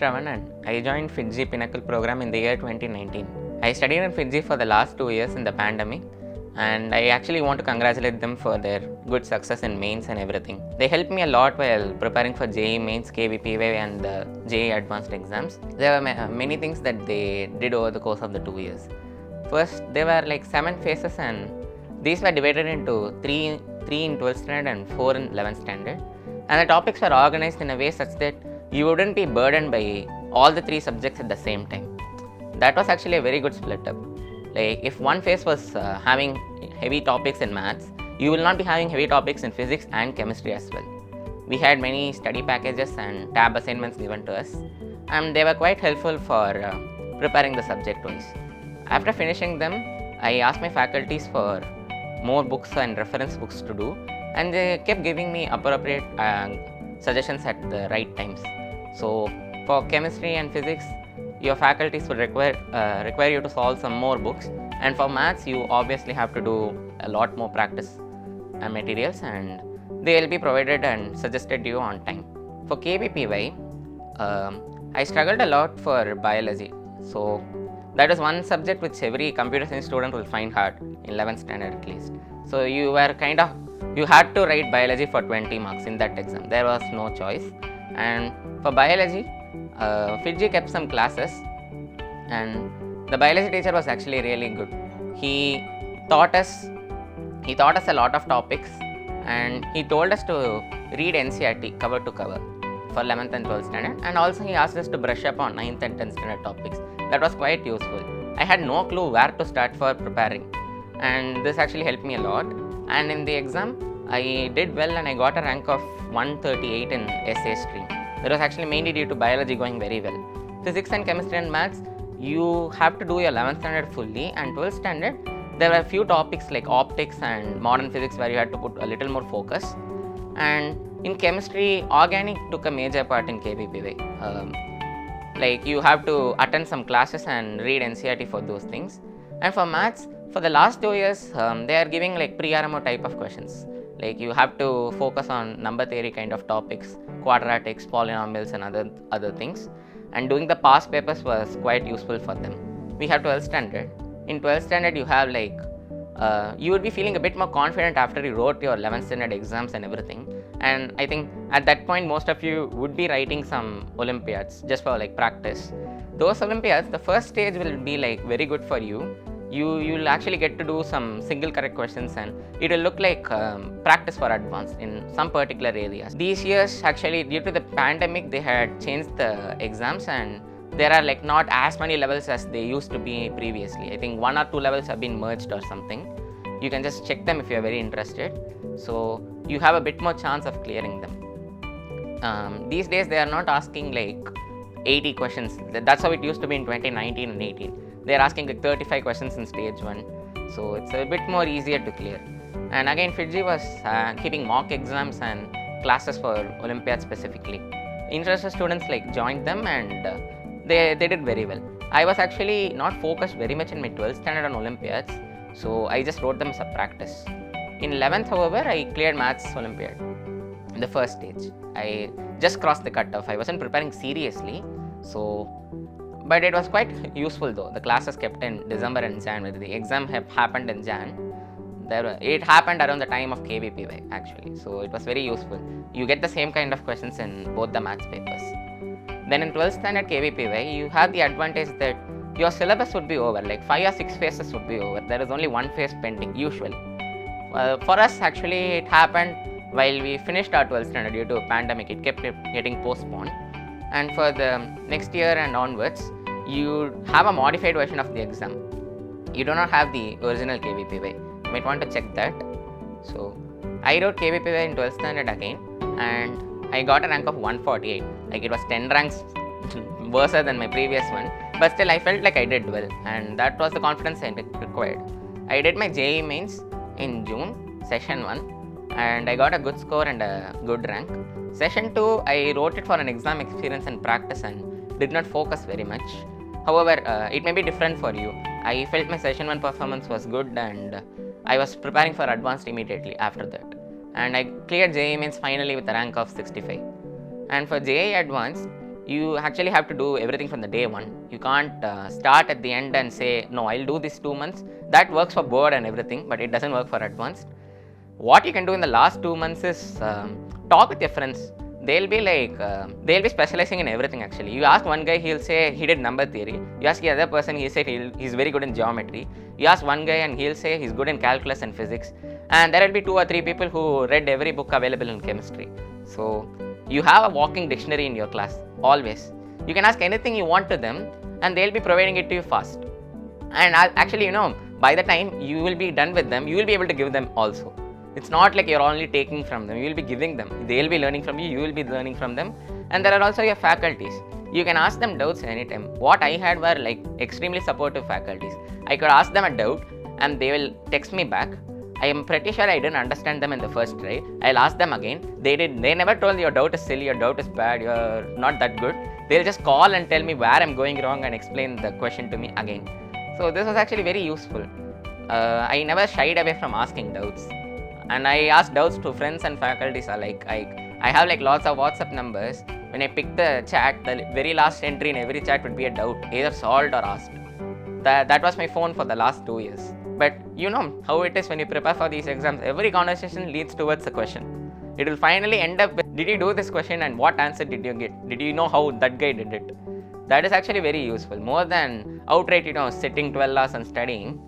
Shravan and I joined FITGI Pinnacle program in the year 2019. I studied in FITGI for the last 2 years in the pandemic, and I actually want to congratulate them for their good success in mains and everything. They helped me a lot while preparing for JEE mains, KVPY and the JEE Advanced exams. There were many things that they did over the course of the 2 years. First, there were like 7 phases, and these were divided into 3 in 12th standard and 4 in 11th standard. And the topics were organized in a way such that you wouldn't be burdened by all the 3 subjects at the same time. That was actually a very good split up. Like if one phase was having heavy topics in maths, you will not be having heavy topics in physics and chemistry as well. We had many study packages and tab assignments given to us, and they were quite helpful for preparing the subject wise. After finishing them, I asked my faculties for more books and reference books to do, and they kept giving me appropriate suggestions at the right times. So for chemistry and physics, your faculties would require you to solve some more books, and for maths you obviously have to do a lot more practice materials, and they will be provided and suggested you on time. For KVPY, I struggled a lot for biology, so that is one subject which every computer science student will find hard in 11th standard at least. So you had to write biology for 20 marks in that exam. There was no choice. And for biology, FITGI kept some classes, and the biology teacher was actually really good. He taught us a lot of topics, and he told us to read NCERT cover to cover for 11th and 12th standard, and also he asked us to brush up on 9th and 10th standard topics. That was quite useful. I had no clue where to start for preparing, and this actually helped me a lot. And in the exam, I did well and I got a rank of 138 in essay stream. That was actually mainly due to biology going very well. Physics and chemistry and maths, you have to do your 11th standard fully, and 12th standard, there were a few topics like optics and modern physics where you had to put a little more focus. And in chemistry, organic took a major part in KVPY. Like you have to attend some classes and read NCERT for those things. And for maths, for the last 2 years, they are giving like pre-RMO type of questions. Like you have to focus on number theory kind of topics, quadratics, polynomials and other things. And doing the past papers was quite useful for them. We have 12th standard. In 12th standard, you have like, you would be feeling a bit more confident after you wrote your 11th standard exams and everything. And I think at that point, most of you would be writing some Olympiads just for like practice. Those Olympiads, the first stage will be like very good for you. You'll actually get to do some single correct questions, and it will look like practice for advanced in some particular areas. These years actually, due to the pandemic, they had changed the exams, and there are like not as many levels as they used to be previously. I think 1 or 2 levels have been merged or something. You can just check them if you are very interested. So you have a bit more chance of clearing them. These days they are not asking like 80 questions. That's how it used to be in 2019 and 18. They are asking like 35 questions in stage 1. So it's a bit more easier to clear. And again, FITGI was keeping mock exams and classes for Olympiad specifically. Interested students like joined them, and they did very well. I was actually not focused very much in my 12th standard on Olympiads, so I just wrote them as a practice. In 11th, however, I cleared maths Olympiad in the first stage. I just crossed the cutoff. I wasn't preparing seriously, but it was quite useful though. The classes kept in December and Jan. The exam happened in Jan. It happened around the time of KVPY actually, so it was very useful. You get the same kind of questions in both the maths papers. Then in 12th standard KVPY, you have the advantage that your syllabus would be over, like 5 or 6 phases would be over. There is only 1 phase pending usually. For us actually it happened while we finished our 12th standard. Due to a pandemic, it kept getting postponed. And for the next year and onwards, you have a modified version of the exam. You do not have the original KVPY. You might want to check that. So I wrote KVPY in 12th standard again, and I got a rank of 148. Like it was 10 ranks worse than my previous one, but still I felt like I did well, and that was the confidence I required. I did my JEE mains in June, session 1, and I got a good score and a good rank. Session 2, I wrote it for an exam experience and practice and did not focus very much. However, it may be different for you. I felt my session 1 performance was good, and I was preparing for advanced immediately after that. And I cleared JEE mains finally with a rank of 65. And for JEE Advanced, You actually have to do everything from the day one. You can't start at the end and say, no, I'll do this 2 months. That works for board and everything, but it doesn't work for advanced. What you can do in the last 2 months is talk with your friends. They'll be specializing in everything actually. You ask one guy, he'll say he did number theory. You ask the other person, he said he's very good in geometry. You ask one guy and he'll say he's good in calculus and physics. And there will be 2 or 3 people who read every book available in chemistry. So you have a walking dictionary in your class, always. You can ask anything you want to them and they'll be providing it to you fast. And actually, by the time you will be done with them, you will be able to give them also. It's not like you're only taking from them, you will be giving them. They'll be learning from you, you will be learning from them. And there are also your faculties. You can ask them doubts anytime. What I had were like extremely supportive faculties. I could ask them a doubt and they will text me back. I am pretty sure I didn't understand them in the first try. I'll ask them again. They never told your doubt is silly, your doubt is bad, you're not that good. They'll just call and tell me where I'm going wrong and explain the question to me again. So this was actually very useful. I never shied away from asking doubts. And I ask doubts to friends and faculties alike. I have like lots of WhatsApp numbers. When I pick the chat, the very last entry in every chat would be a doubt, either solved or asked. That was my phone for the last 2 years. But you know how it is when you prepare for these exams. Every conversation leads towards a question. It will finally end up with, did you do this question and what answer did you get? Did you know how that guy did it? That is actually very useful. More than outright, sitting 12 hours and studying.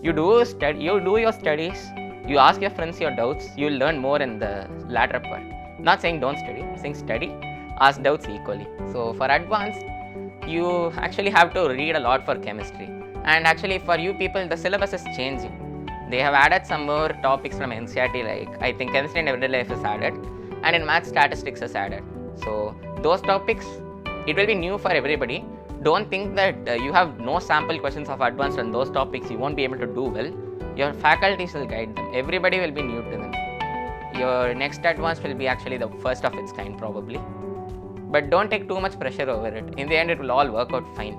You do your studies. You ask your friends your doubts, you will learn more in the latter part. Not saying don't study, saying study, ask doubts equally. So for advanced, you actually have to read a lot for chemistry. And actually for you people, the syllabus is changing. They have added some more topics from NCERT, like I think chemistry and everyday life is added, and in math statistics is added. So those topics, it will be new for everybody. Don't think that you have no sample questions of advanced on those topics, you won't be able to do well. Your faculties will guide them. Everybody will be new to them. Your next advanced will be actually the first of its kind probably. But don't take too much pressure over it. In the end, it will all work out fine.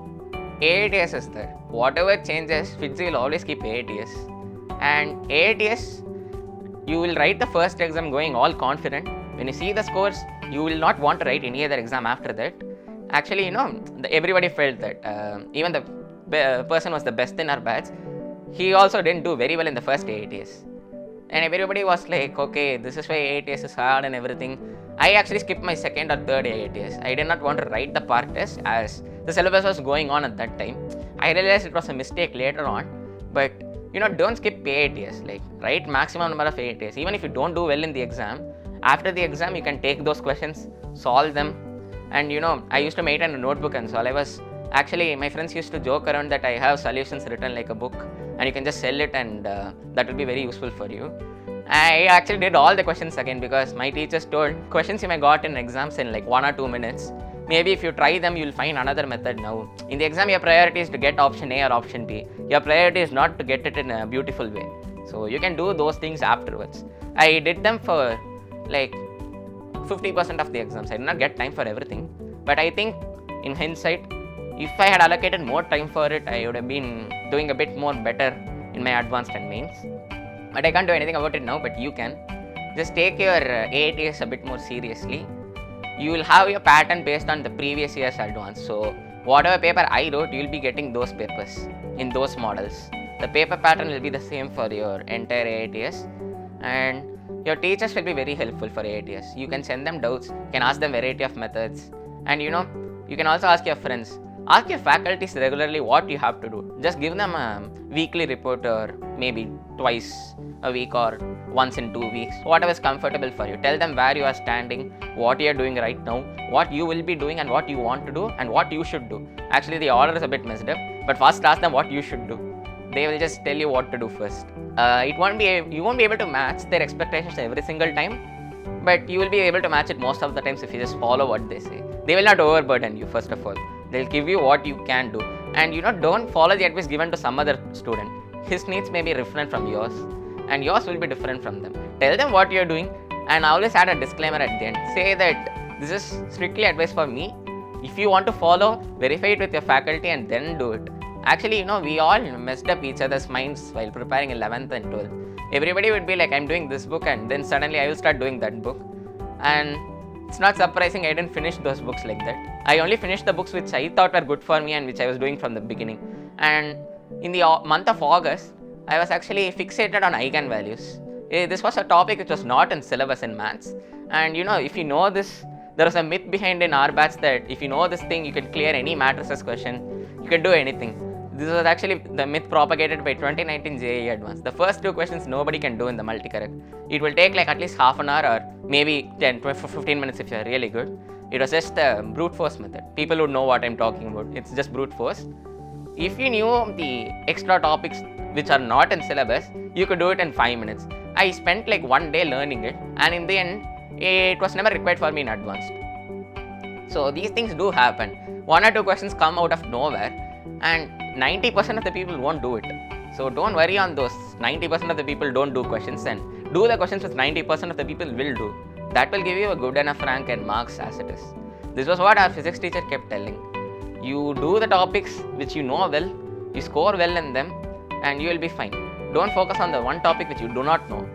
AATS is there. Whatever changes, FITZI will always keep AATS. And AATS, you will write the first exam going all confident. When you see the scores, you will not want to write any other exam after that. Actually, everybody felt that. Even the person was the best in our batch. He also didn't do very well in the first AATS. And everybody was like, okay, this is why AATS is hard and everything. I actually skipped my second or third AATS. I did not want to write the part test as the syllabus was going on at that time. I realized it was a mistake later on. But, don't skip AATS. Like, write maximum number of AATS. Even if you don't do well in the exam, after the exam, you can take those questions, solve them. And, I used to maintain a notebook and so Actually, my friends used to joke around that I have solutions written like a book and you can just sell it and that will be very useful for you. I actually did all the questions again because my teachers told questions you may got in exams in like 1 or 2 minutes. Maybe if you try them, you'll find another method now. In the exam, your priority is to get option A or option B. Your priority is not to get it in a beautiful way. So you can do those things afterwards. I did them for like 50% of the exams. I did not get time for everything. But I think in hindsight, if I had allocated more time for it, I would have been doing a bit more better in my advanced and mains. But I can't do anything about it now, but you can. Just take your AATS a bit more seriously. You will have your pattern based on the previous year's advanced. So whatever paper I wrote, you will be getting those papers in those models. The paper pattern will be the same for your entire AATS. And your teachers will be very helpful for AATS. You can send them doubts, you can ask them variety of methods. And you can also ask your friends. Ask your faculties regularly what you have to do. Just give them a weekly report or maybe twice a week or once in 2 weeks, whatever is comfortable for you. Tell them where you are standing, what you are doing right now, what you will be doing and what you want to do and what you should do. Actually, the order is a bit messed up, but first ask them what you should do. They will just tell you what to do first. You won't be able to match their expectations every single time, but you will be able to match it most of the times if you just follow what they say. They will not overburden you, first of all. They'll give you what you can do. And don't follow the advice given to some other student. His needs may be different from yours and yours will be different from them. Tell them what you're doing and always add a disclaimer at the end. Say that this is strictly advice for me. If you want to follow, verify it with your faculty and then do it. Actually, we all messed up each other's minds while preparing 11th and 12th. Everybody would be like, I'm doing this book and then suddenly I will start doing that book. And It's not surprising I didn't finish those books like that. I only finished the books which I thought were good for me and which I was doing from the beginning. And in the month of August, I was actually fixated on eigenvalues. This was a topic which was not in syllabus in maths. And if you know this, there was a myth behind in our batch that if you know this thing, you can clear any matrices question, you can do anything. This was actually the myth propagated by 2019 JEE Advanced. The first 2 questions nobody can do in the multi-correct. It will take like at least half an hour or maybe 10 to 15 minutes if you are really good. It was just a brute force method. People would know what I'm talking about. It's just brute force. If you knew the extra topics which are not in syllabus, you could do it in 5 minutes. I spent like 1 day learning it, and in the end, it was never required for me in advanced. So these things do happen. 1 or 2 questions come out of nowhere, and 90% of the people won't do it. So don't worry on those 90% of the people don't do questions, and do the questions which 90% of the people will do. That will give you a good enough rank and marks as it is. This was what our physics teacher kept telling. You do the topics which you know well, you score well in them, and you will be fine. Don't focus on the one topic which you do not know.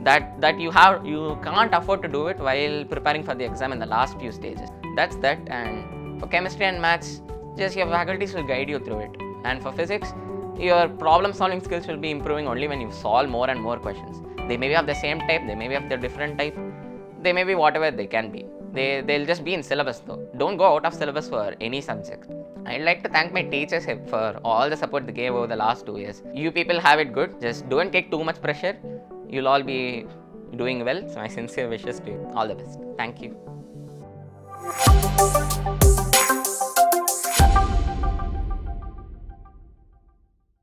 That you can't afford to do it while preparing for the exam in the last few stages. That's that. And for chemistry and maths, just your faculties will guide you through it. And for physics, your problem solving skills will be improving only when you solve more and more questions. They may be of the same type, they may be of the different type, they may be whatever they can be. They'll just be in syllabus though. Don't go out of syllabus for any subject. I'd like to thank my teachers for all the support they gave over the last 2 years. You people have it good. Just don't take too much pressure. You'll all be doing well. So my sincere wishes to you. All the best. Thank you.